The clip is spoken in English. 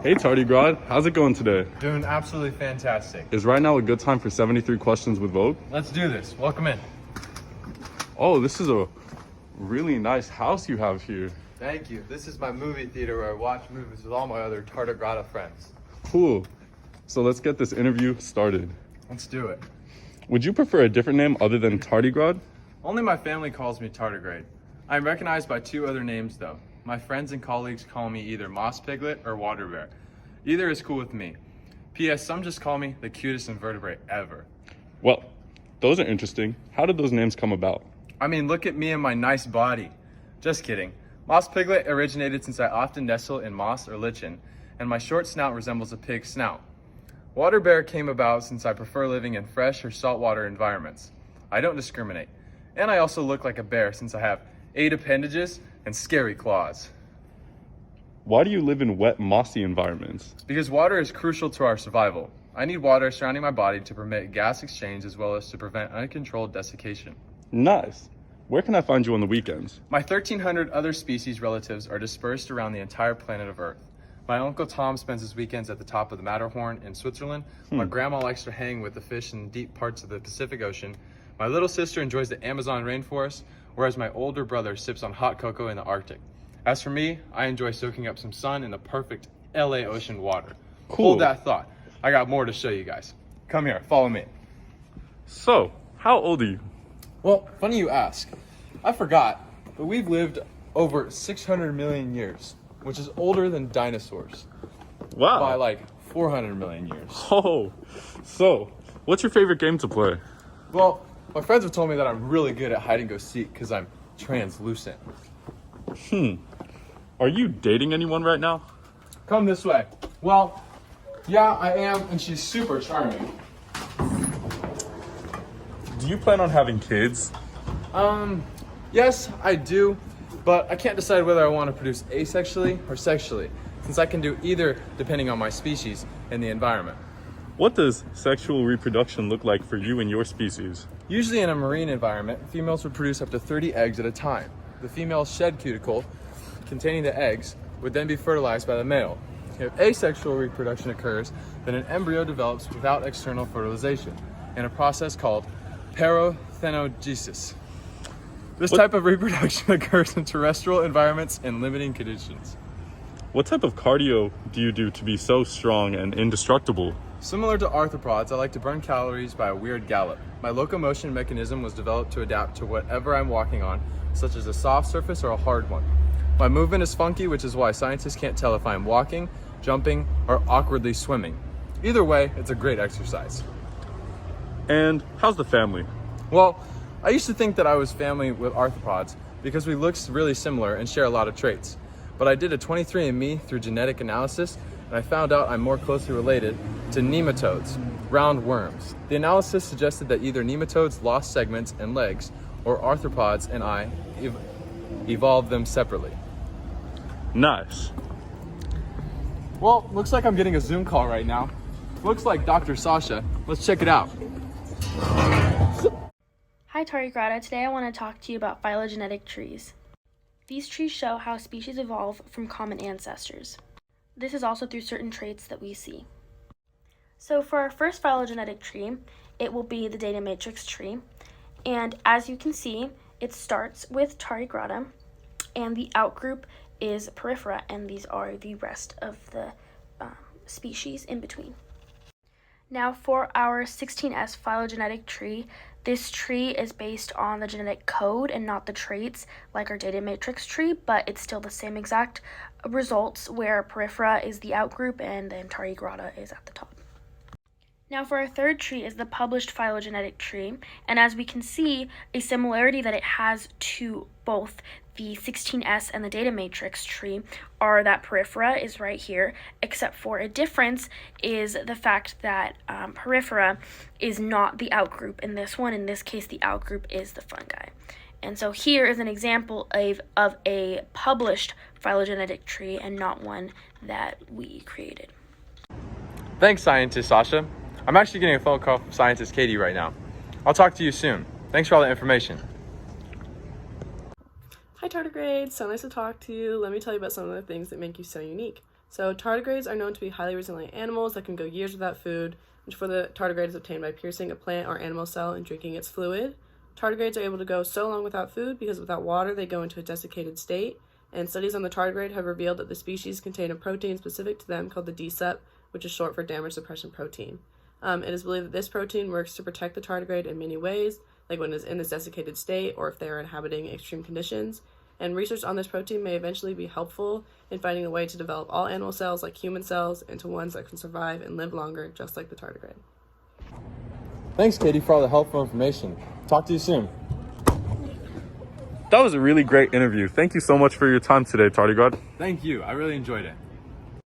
Hey Tardigrade, how's it going today? Doing absolutely fantastic. Is right now a good time for 73 questions with Vogue? Let's do this. Welcome in. Oh, this is a really nice house you have here. Thank you. This is my movie theater where I watch movies with all my other Tardigrade friends. Cool. So let's get this interview started. Let's do it. Would you prefer a different name other than Tardigrade? Only my family calls me Tardigrade. I am recognized by two other names though. My friends and colleagues call me either Moss Piglet or Water Bear. Either is cool with me. P.S. Some just call me the cutest invertebrate ever. Well, those are interesting. How did those names come about? I mean, look at me and my nice body. Just kidding. Moss Piglet originated since I often nestle in moss or lichen, and my short snout resembles a pig's snout. Water Bear came about since I prefer living in fresh or saltwater environments. I don't discriminate. And I also look like a bear since I have 8 appendages and scary claws. Why do you live in wet, mossy environments? Because water is crucial to our survival. I need water surrounding my body to permit gas exchange as well as to prevent uncontrolled desiccation. Nice. Where can I find you on the weekends? My 1,300 other species relatives are dispersed around the entire planet of Earth. My Uncle Tom spends his weekends at the top of the Matterhorn in Switzerland. My grandma likes to hang with the fish in deep parts of the Pacific Ocean. My little sister enjoys the Amazon rainforest, whereas my older brother sips on hot cocoa in the Arctic. As for me, I enjoy soaking up some sun in the perfect LA ocean water. Cool. Hold that thought. I got more to show you guys. Come here, follow me. So, how old are you? Well, funny you ask. I forgot, but we've lived over 600 million years, which is older than dinosaurs Wow. by like 400 million years. Oh, so what's your favorite game to play? Well, my friends have told me that I'm really good at hide and go seek because I'm translucent. Are you dating anyone right now? Come this way. Well, yeah, I am, and she's super charming. Do you plan on having kids? Yes, I do, but I can't decide whether I want to produce asexually or sexually, since I can do either depending on my species and the environment. What does sexual reproduction look like for you and your species? Usually in a marine environment, females would produce up to 30 eggs at a time. The female's shed cuticle containing the eggs would then be fertilized by the male. If asexual reproduction occurs, then an embryo develops without external fertilization in a process called parthenogenesis. This type of reproduction occurs in terrestrial environments in limiting conditions. What type of cardio do you do to be so strong and indestructible? Similar to arthropods, I like to burn calories by a weird gallop. My locomotion mechanism was developed to adapt to whatever I'm walking on, such as a soft surface or a hard one. My movement is funky, which is why scientists can't tell if I'm walking, jumping, or awkwardly swimming. Either way, it's a great exercise. And how's the family? Well, I used to think that I was family with arthropods because we look really similar and share a lot of traits. But I did a 23andMe through genetic analysis, and I found out I'm more closely related to nematodes, round worms. The analysis suggested that either nematodes lost segments and legs, or arthropods and I evolved them separately. Nice. Well, looks like I'm getting a Zoom call right now. Looks like Dr. Sasha. Let's check it out. Hi Tardigrade, today I want to talk to you about phylogenetic trees. These trees show how species evolve from common ancestors. This is also through certain traits that we see. So for our first phylogenetic tree, it will be the data matrix tree. And as you can see, it starts with Tardigrade, and the outgroup is Porifera, and these are the rest of the species in between. Now for our 16S phylogenetic tree, this tree is based on the genetic code and not the traits like our data matrix tree, but it's still the same exact results where Porifera is the outgroup and then Tardigrade is at the top. Now for our third tree is the published phylogenetic tree, and as we can see, a similarity that it has to both the 16S and the data matrix tree are that Porifera is right here, except for a difference is the fact that Porifera is not the outgroup in this one. In this case, the outgroup is the fungi. And so here is an example of a published phylogenetic tree and not one that we created. Thanks, scientist Sasha. I'm actually getting a phone call from scientist Katie right now. I'll talk to you soon. Thanks for all the information. Hi Tardigrade, so nice to talk to you. Let me tell you about some of the things that make you so unique. So tardigrades are known to be highly resilient animals that can go years without food, which for the tardigrade is obtained by piercing a plant or animal cell and drinking its fluid. Tardigrades are able to go so long without food because without water they go into a desiccated state, and studies on the tardigrade have revealed that the species contain a protein specific to them called the DSEP, which is short for damage suppression protein. It is believed that this protein works to protect the tardigrade in many ways, like when it is in this desiccated state or if they are inhabiting extreme conditions. And research on this protein may eventually be helpful in finding a way to develop all animal cells like human cells into ones that can survive and live longer, just like the tardigrade. Thanks, Katie, for all the helpful information. Talk to you soon. That was a really great interview. Thank you so much for your time today, Tardigrade. Thank you. I really enjoyed it.